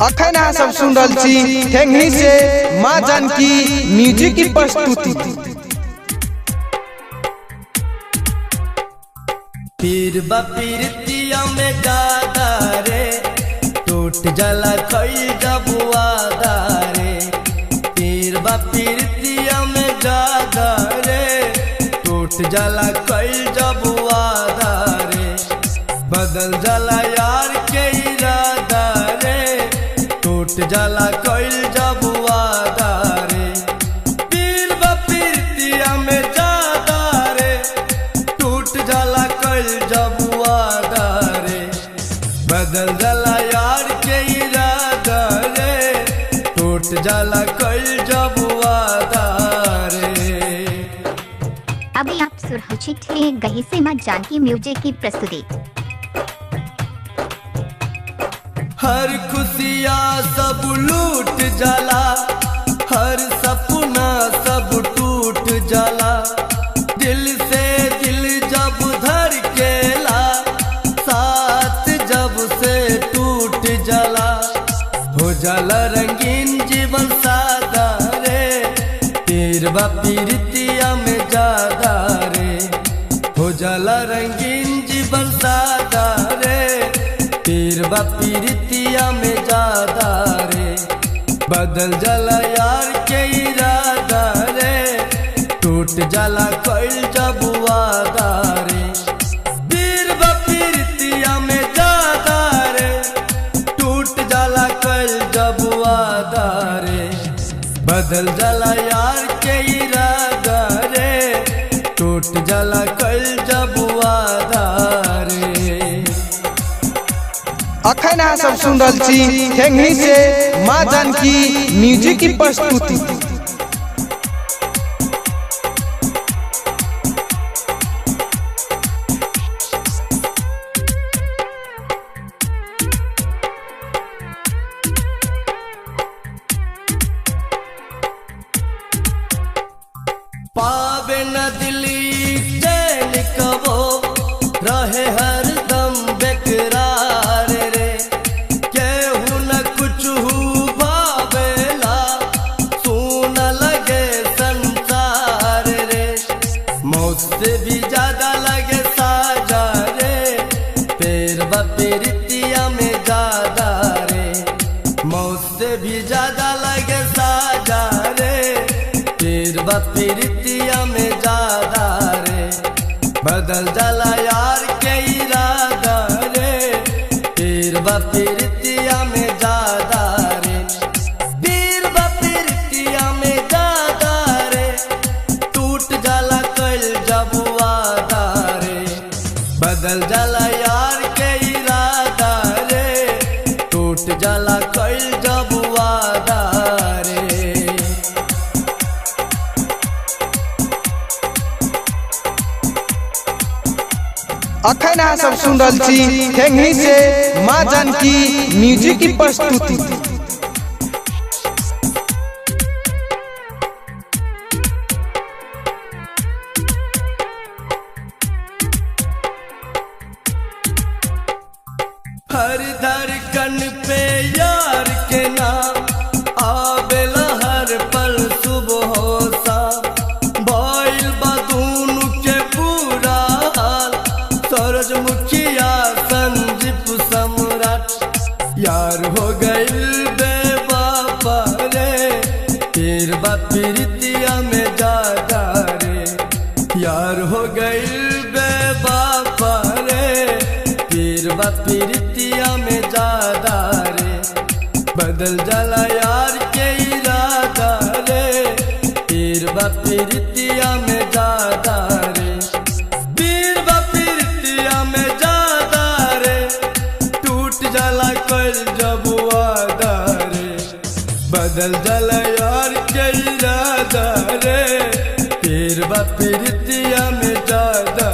अखन अहाँ सब सुन रहल छी ठेंगही से माँ जानकी म्यूजिक की प्रस्तुति। पीर बपीरतिया में गादा रे टूट जला कई जबुआदा रे। पीर बपीरतिया में गादा रे टूट जला कई जबुआदा रे। बदल जला यार के इरादा रे टूट जला कई जबुआदा रे। पीर बपीरतिया में गादा रे टूट जला जबुआदा रे। बदल जला यार के इरादा रे टूट जला कल जबुआदा रे। अभी आप सुरक्षित हैं गही से माँ जानकी म्यूजिक की प्रस्तुति। हर खुशिया सब लूट जला, हर सपना सब टूट जला। दिल से दिल जब धर केला साथ जब से टूट जला। हो जला रंगीन जीवन सादा रे पीर बपीरतिया में जादा रे। हो जला रंगीन जीवन सादा रे पीर बपीरतिया में जादा रे। बदल जला यार के इरादा रे टूट जला कल जबुआदा रे। पीर बपीरतिया में जादा रे टूट जला कल जबुआदा रे। बदल जला यार के इरादा रे टूट जला कल जबुआदा रे। अखन अहाँ सब सुन रहल छी ठेंगही से माँ जानकी म्यूजिक की प्रस्तुति। पावे न दिली चैन कबो रहे हर दम बेकरार रे। केहू न कुछ भावेला सुन लगे संसार रे। मौत से भी ज्यादा लगे साजा रे पीर बपीरतिया में जादा रे। मौत से भी ज्यादा लगे साजा रे पीर बपीरतिया में जादा रे। बदल जला यार के इरादा रे पीर बपीरतिया में जादा रे। पीर बपीरतिया में जादा रे टूट जला कल जबुआदा रे। बदल जला यार के इरादा रे टूट जला कल जबुआदा रे। अखन अहाँ सब सुन रहल छी ठेंगही से माँ जानकी म्यूजिक की प्रस्तुति। हर धड़कन पे यार के नाम आवेला हर पल सुबह शाम। बाइल बदून के पूरा हाल सूरजमुखिया संजीव सम्राट। यार हो गइल बेवफा रे पीर बपीरतिया में जादा रे। यार हो गइल बेवफा रे पीर बपीरतिया में जादा रे। बदल जला यार के इरादा रे पीर बपीरतिया में जादा रे। पीर बपीरतिया में जादा रे टूट जला कल जबुआदा रे। बदल जला यार के इरादा रे पीर बपीरतिया में जादा